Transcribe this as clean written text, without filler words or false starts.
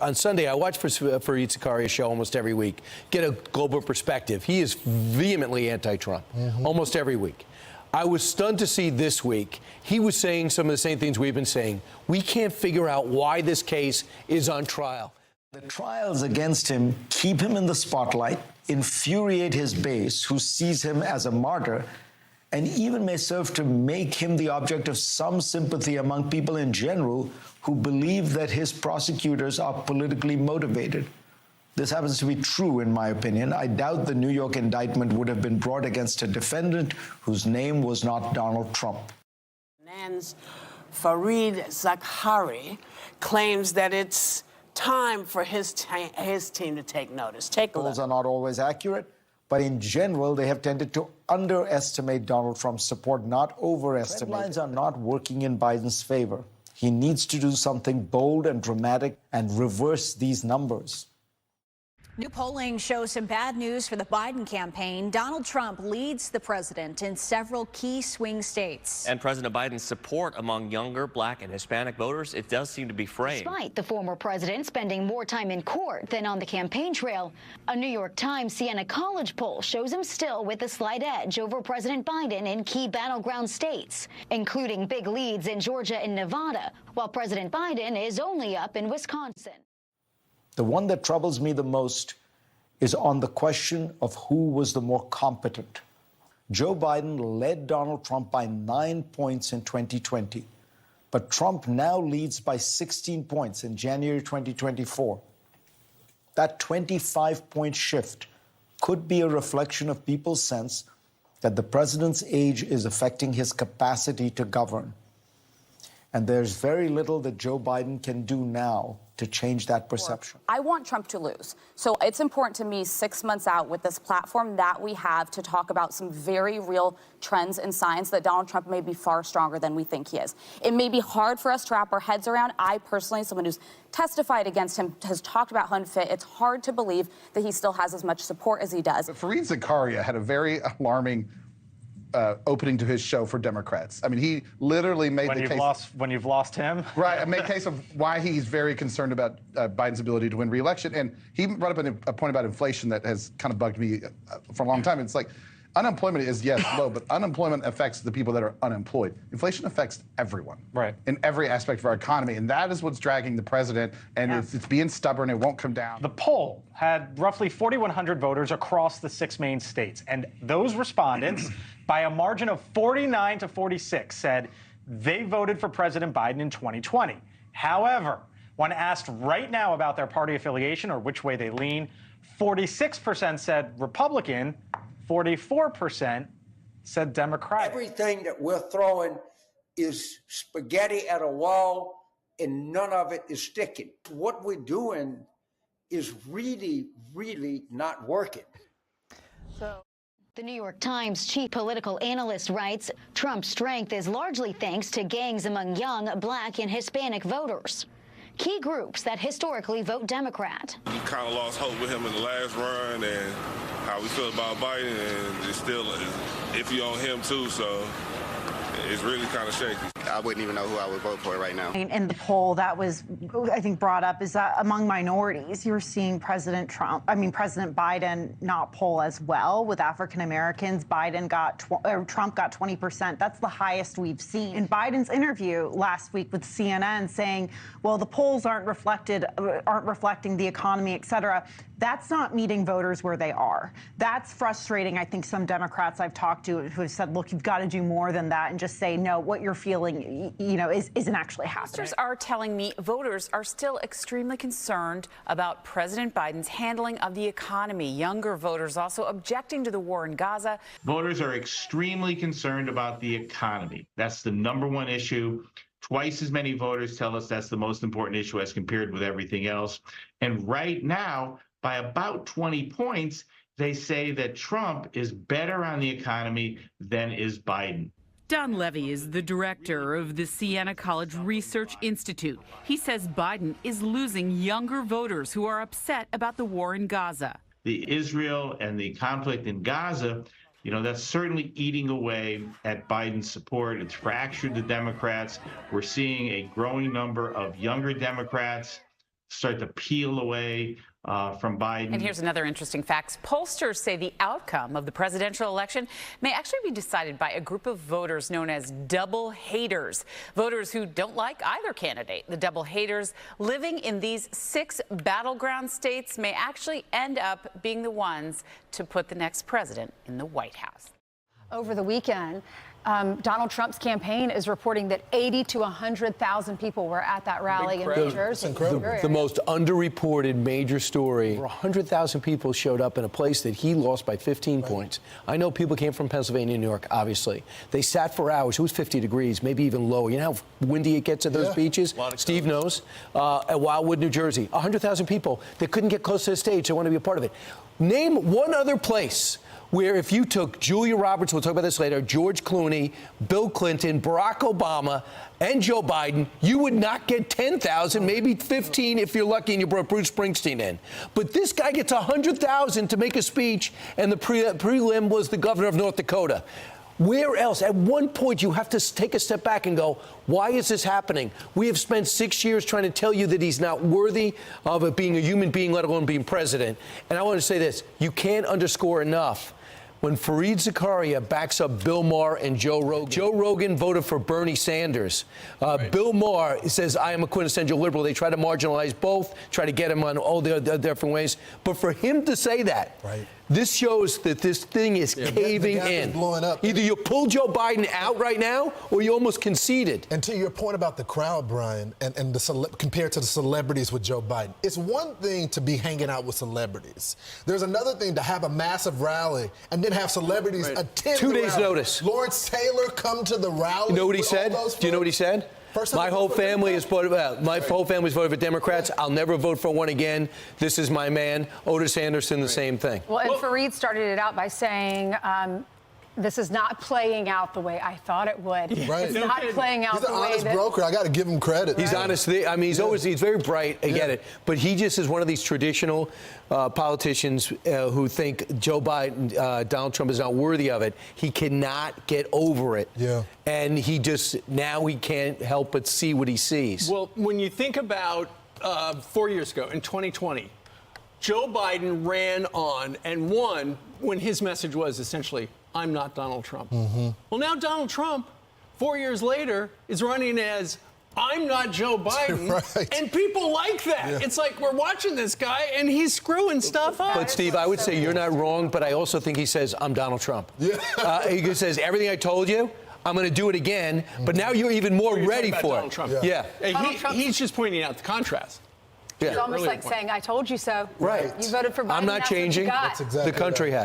On Sunday, I watch Fareed Zakaria's show almost every week, get a global perspective. He is vehemently anti-Trump, almost every week. I was stunned to see this week, he was saying some of the same things we've been saying. We can't figure out why this case is on trial. The trials against him keep him in the spotlight, infuriate his base, who sees him as a martyr, and even may serve to make him the object of some sympathy among people in general who believe that his prosecutors are politically motivated. This happens to be true, in my opinion. I doubt the New York indictment would have been brought against a defendant whose name was not Donald Trump. Nan's Fareed Zakaria claims that it's time for his team to take notice. Take a look. Polls are not always accurate, but in general, they have tended to underestimate Donald Trump's support, not overestimate. Trend lines are not working in Biden's favor. He needs to do something bold and dramatic and reverse these numbers. New polling shows some bad news for the Biden campaign. Donald Trump leads the president in several key swing states. And President Biden's support among younger Black and Hispanic voters, it does seem to be fraying. Despite the former president spending more time in court than on the campaign trail, a New York Times Siena College poll shows him still with a slight edge over President Biden in key battleground states, including big leads in Georgia and Nevada, while President Biden is only up in Wisconsin. The one that troubles me the most is on the question of who was the more competent. Joe Biden led Donald Trump by 9 points in 2020, but Trump now leads by 16 points in January 2024. That 25-point shift could be a reflection of people's sense that the president's age is affecting his capacity to govern. And there's very little that Joe Biden can do now to change that perception. I want Trump to lose. So it's important to me 6 months out with this platform that we have to talk about some very real trends and signs that Donald Trump may be far stronger than we think he is. It may be hard for us to wrap our heads around. I personally, someone who's testified against him, has talked about how unfit. It's hard to believe that he still has as much support as he does. Fareed Zakaria had a very alarming opening to his show for Democrats. I mean, he literally made the case... When you've lost him? Right, made a case of why he's very concerned about Biden's ability to win re-election. And he brought up a point about inflation that has kind of bugged me for a long time. It's like, unemployment is, yes, low, but unemployment affects the people that are unemployed. Inflation affects everyone. Right. In every aspect of our economy. And that is what's dragging the president. And it's being stubborn. It won't come down. The poll had roughly 4,100 voters across the 6 main states. And those respondents, by a margin of 49 to 46, said they voted for President Biden in 2020. However, when asked right now about their party affiliation or which way they lean, 46% said Republican, 44% said Democratic. Everything that we're throwing is spaghetti at a wall, and none of it is sticking. What we're doing is really, really not working. The New York Times chief political analyst writes, Trump's strength is largely thanks to gangs among young Black and Hispanic voters, key groups that historically vote Democrat. We kind of lost hope with him in the last run, and how we feel about Biden, and it's still iffy on him too, so it's really kind of shaky. I wouldn't even know who I would vote for right now. In the poll that was, I think, brought up is that among minorities, you're seeing President Biden not poll as well with African Americans. Trump got 20%. That's the highest we've seen. In Biden's interview last week with CNN saying, well, the polls aren't reflecting the economy, et cetera. That's not meeting voters where they are. That's frustrating. I think some Democrats I've talked to who have said, look, you've got to do more than that and just say, no, what you're feeling, isn't actually happening. Pollsters are telling me voters are still extremely concerned about President Biden's handling of the economy. Younger voters also objecting to the war in Gaza. Voters are extremely concerned about the economy. That's the #1 issue. Twice as many voters tell us that's the most important issue as compared with everything else. And right now, by about 20 points, they say that Trump is better on the economy than is Biden. Don Levy is the director of the Siena College Research Institute. He says Biden is losing younger voters who are upset about the war in Gaza. The Israel and the conflict in Gaza, that's certainly eating away at Biden's support. It's fractured the Democrats. We're seeing a growing number of younger Democrats start to peel away from Biden. And here's another interesting fact. Pollsters say the outcome of the presidential election may actually be decided by a group of voters known as double haters, voters who don't like either candidate. The double haters living in these 6 battleground states may actually end up being the ones to put the next president in the White House. Over the weekend, Donald Trump's campaign is reporting that 80 to 100,000 people were at that rally in New Jersey. The most underreported major story. Over 100,000 people showed up in a place that he lost by 15 points. I know people came from Pennsylvania and New York, obviously. They sat for hours. It was 50 degrees, maybe even lower. You know how windy it gets at those beaches? Steve knows. At Wildwood, New Jersey. 100,000 people. They couldn't get close to the stage. They want to be a part of it. Name one other place where if you took Julia Roberts, we'll talk about this later, George Clooney, Bill Clinton, Barack Obama, and Joe Biden, you would not get 10,000, maybe 15 if you're lucky and you brought Bruce Springsteen in. But this guy gets 100,000 to make a speech, and the prelim was the governor of North Dakota. Where else? At one point, you have to take a step back and go, why is this happening? We have spent 6 years trying to tell you that he's not worthy of it being a human being, let alone being president. And I want to say this. You can't underscore enough. When Fareed Zakaria backs up Bill Maher and Joe Rogan. Joe Rogan voted for Bernie Sanders. Bill Maher says, I am a quintessential liberal. They try to marginalize both, try to get him on all the different ways. But for him to say that, this shows that this thing is caving in. Blowing up. Either you pull Joe Biden out right now, or you almost conceded. And to your point about the crowd, Brian, and compared to the celebrities with Joe Biden, it's one thing to be hanging out with celebrities. There's another thing to have a massive rally and then have celebrities attend 2 the days' rally. notice. Lawrence Taylor come to the rally. You know what he said? Do you know what he said? My whole family is voted. My whole family's voted for Democrats. I'll never vote for one again. This is my man. Otis Anderson, the same thing. Well, and Fareed started it out by saying, this is not playing out the way I thought it would. Right. It's not playing out the way He's an honest broker. I got to give him credit. He's honest. I mean, he's very bright. I get it. But he just is one of these traditional politicians who think Joe Biden, Donald Trump is not worthy of it. He cannot get over it. Yeah. And now he can't help but see what he sees. Well, when you think about 4 years ago, in 2020, Joe Biden ran on and won when his message was essentially, I'm not Donald Trump. Well, now Donald Trump, 4 years later, is running as I'm not Joe Biden. And people like that. It's like we're watching this guy and he's screwing stuff up. But, Steve, I would say you're not wrong, but I also think he says, I'm Donald Trump. He says, everything I told you, I'm going to do it again, but now you're even more ready for Donald it. Trump. He's just pointing out the contrast. It's almost like saying, I told you so. Right. You voted for Biden. I'm not changing. That's the country has.